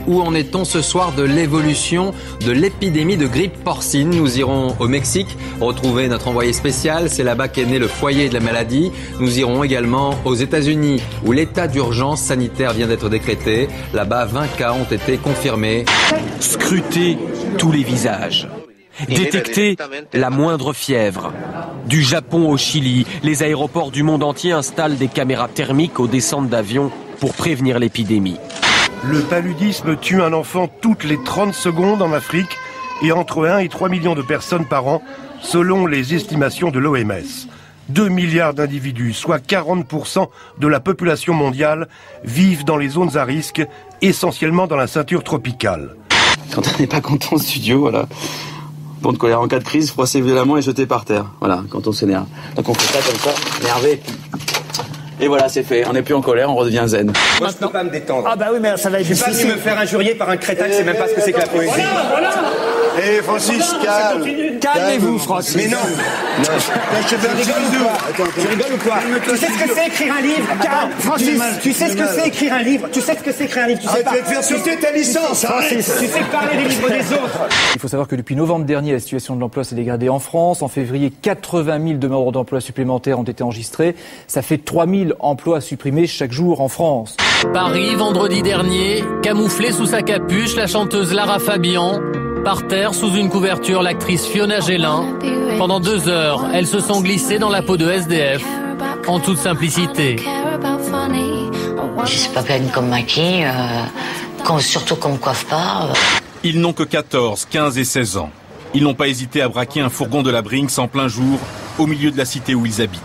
Où en est-on ce soir de l'évolution de l'épidémie de grippe porcine? Nous irons au Mexique retrouver notre envoyé spécial. C'est là-bas qu'est né le foyer de la maladie. Nous irons également aux États-Unis où l'état d'urgence sanitaire vient d'être décrété. Là-bas, 20 cas ont été confirmés. Scruter tous les visages. Détecter la moindre fièvre. Du Japon au Chili, les aéroports du monde entier installent des caméras thermiques aux descentes d'avions pour prévenir l'épidémie. Le paludisme tue un enfant toutes les 30 secondes en Afrique et entre 1 et 3 millions de personnes par an, selon les estimations de l'OMS. 2 milliards d'individus, soit 40% de la population mondiale, vivent dans les zones à risque, essentiellement dans la ceinture tropicale. Quand on n'est pas content au studio, voilà. Bon de colère en cas de crise, froisser violemment et jeter par terre. Voilà, quand on s'énerve. Donc on fait ça comme ça, énervé. Et voilà, c'est fait. On n'est plus en colère, on redevient zen. Moi, je peux pas me détendre. Ah bah oui, mais ça va être difficile. Je suis pas venu me faire injurier par un crétin qui sait même pas ce que c'est que la poésie. Voilà. Eh Francis, calme. Calmez-vous, Francis. Mais non. Tu rigoles ou quoi? Tu sais ce que c'est écrire un livre? Francis, tu sais ce que c'est écrire un livre? Tu sais ce que c'est écrire un livre? Tu sais pas. Tu vas te faire sauter ta licence. Francis, tu sais parler des livres des autres. Il faut savoir que depuis novembre dernier, la situation de l'emploi s'est dégradée en France. En février, 80 000 demandeurs d'emploi supplémentaires ont été enregistrés. Ça fait 3 000 emplois supprimés chaque jour en France. Paris, vendredi dernier, camouflée sous sa capuche, la chanteuse Lara Fabian. Par terre, sous une couverture, l'actrice Fiona Gélin. Pendant 2 heures, elles se sont glissées dans la peau de SDF, en toute simplicité. Je suis pas pleine comme maquille, surtout qu'on me coiffe pas. Ils n'ont que 14, 15 et 16 ans. Ils n'ont pas hésité à braquer un fourgon de la Brinks en plein jour, au milieu de la cité où ils habitent.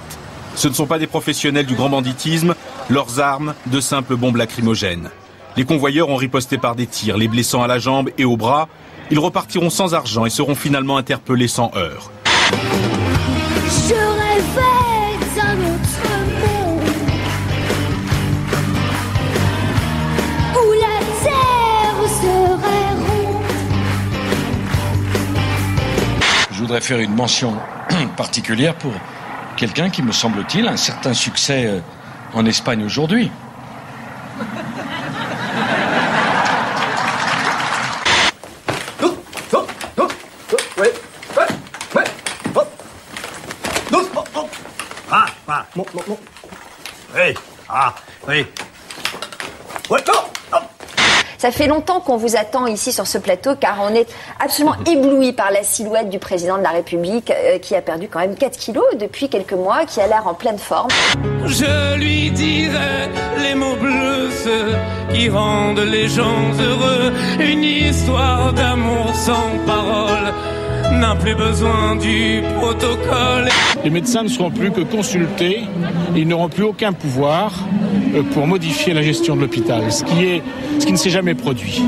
Ce ne sont pas des professionnels du grand banditisme, leurs armes, de simples bombes lacrymogènes. Les convoyeurs ont riposté par des tirs, les blessant à la jambe et au bras. Ils repartiront sans argent et seront finalement interpellés sans heurts. Je rêvais d'un autre monde où la terre serait ronde. Je voudrais faire une mention particulière pour quelqu'un qui, me semble-t-il, a un certain succès en Espagne aujourd'hui. Ça fait longtemps qu'on vous attend ici sur ce plateau car on est absolument ébloui par la silhouette du président de la République qui a perdu quand même 4 kilos depuis quelques mois, qui a l'air en pleine forme. Je lui dirai les mots bleus, ceux qui rendent les gens heureux, une histoire d'amour sans parole. N'a plus besoin du protocole. Les médecins ne seront plus que consultés, ils n'auront plus aucun pouvoir pour modifier la gestion de l'hôpital, ce qui ne s'est jamais produit.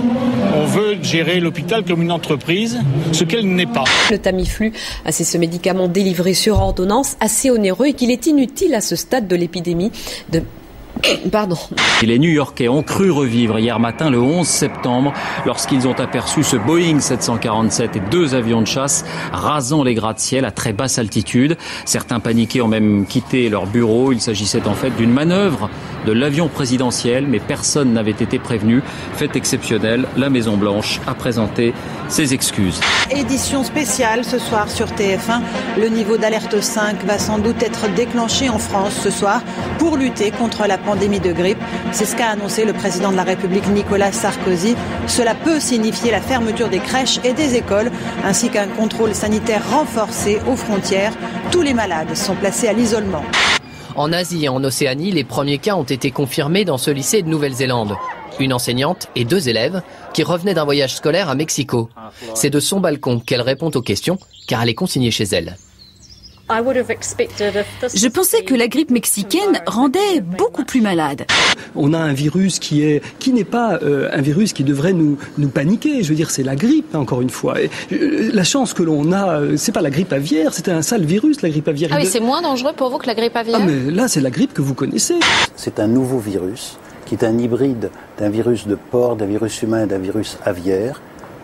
On veut gérer l'hôpital comme une entreprise, ce qu'elle n'est pas. Le Tamiflu, c'est ce médicament délivré sur ordonnance assez onéreux et qu'il est inutile à ce stade de l'épidémie de... Pardon. Les New-Yorkais ont cru revivre hier matin le 11 septembre lorsqu'ils ont aperçu ce Boeing 747 et 2 avions de chasse rasant les gratte-ciel à très basse altitude. Certains paniqués ont même quitté leur bureau. Il s'agissait en fait d'une manœuvre de l'avion présidentiel, mais personne n'avait été prévenu. Fait exceptionnel, la Maison-Blanche a présenté ses excuses. Édition spéciale ce soir sur TF1. Le niveau d'alerte 5 va sans doute être déclenché en France ce soir pour lutter contre la pandémie de grippe. C'est ce qu'a annoncé le président de la République Nicolas Sarkozy. Cela peut signifier la fermeture des crèches et des écoles, ainsi qu'un contrôle sanitaire renforcé aux frontières. Tous les malades sont placés à l'isolement. En Asie et en Océanie, les premiers cas ont été confirmés dans ce lycée de Nouvelle-Zélande. Une enseignante et 2 élèves qui revenaient d'un voyage scolaire à Mexico. C'est de son balcon qu'elle répond aux questions, car elle est consignée chez elle. Je pensais que la grippe mexicaine rendait beaucoup plus malade. On a un virus qui n'est pas un virus qui devrait nous paniquer. Je veux dire, c'est la grippe, encore une fois. Et, la chance que l'on a, c'est pas la grippe aviaire, c'était un sale virus, la grippe aviaire. Ah oui, c'est moins dangereux pour vous que la grippe aviaire? Ah mais là, c'est la grippe que vous connaissez. C'est un nouveau virus qui est un hybride d'un virus de porc, d'un virus humain et d'un virus aviaire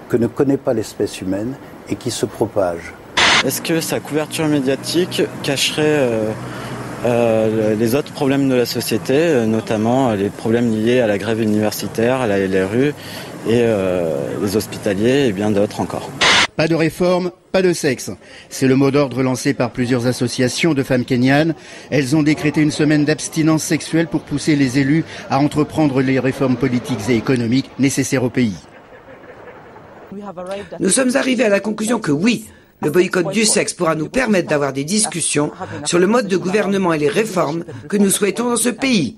que ne connaît pas l'espèce humaine et qui se propage. Est-ce que sa couverture médiatique cacherait les autres problèmes de la société, notamment les problèmes liés à la grève universitaire, à la LRU et les hospitaliers et bien d'autres encore. Pas de réforme, pas de sexe. C'est le mot d'ordre lancé par plusieurs associations de femmes kenyanes. Elles ont décrété une semaine d'abstinence sexuelle pour pousser les élus à entreprendre les réformes politiques et économiques nécessaires au pays. Nous sommes arrivés à la conclusion que oui, le boycott du sexe pourra nous permettre d'avoir des discussions sur le mode de gouvernement et les réformes que nous souhaitons dans ce pays.